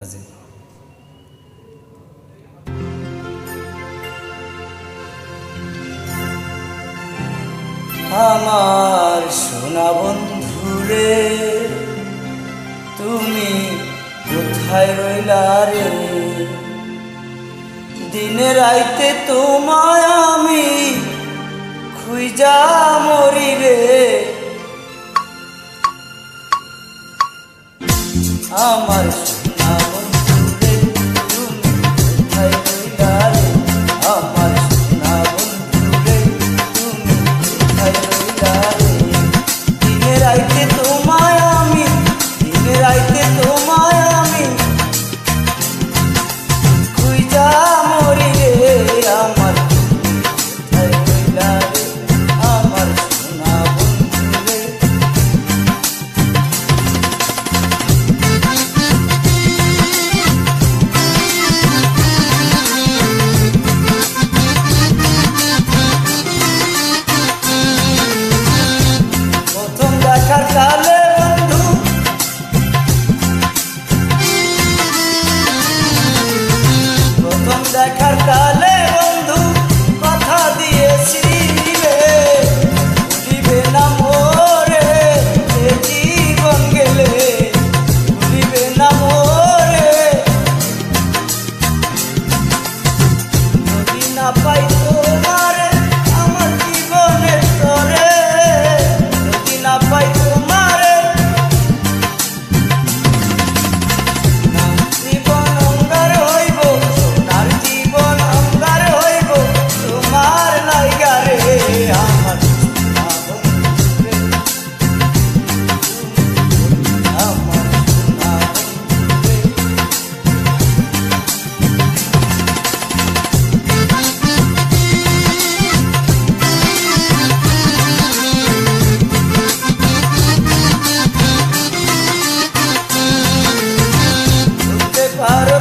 আজি আমার সোনা বন্ধুরে তুমি কোথায় রইলা রে? দিনে রাইতে তোমায় আমি খুঁজা মরি রে। আমার সোনা বন্ধুরে তুমি কোথায় রইলা রে? আমার সোনা বন্ধুরে তুমি কোথায় রইলা রে? দিনে রাইতে তোমায় আমি খুঁজা মরি রে। আমার কোথায় রইলা রে? আমার সোনা বন্ধুরে। প্রথম দেখার কালে বন্ধু কথা দিয়েছিলে ভুলিবে না মোরে এ জীবন গেলে, ভুলিবে না মোরে। যদি না পাই তোমারে আমার জীবনের তরে, যদি না পাই তোমারে জীবন অঙ্গার হইব, সোনার জীবন অঙ্গার হইব তোমার লাইগা রে। আমার সোনা বন্ধুরে, আমার সোনা বন্ধুরে। বুঝতে পারো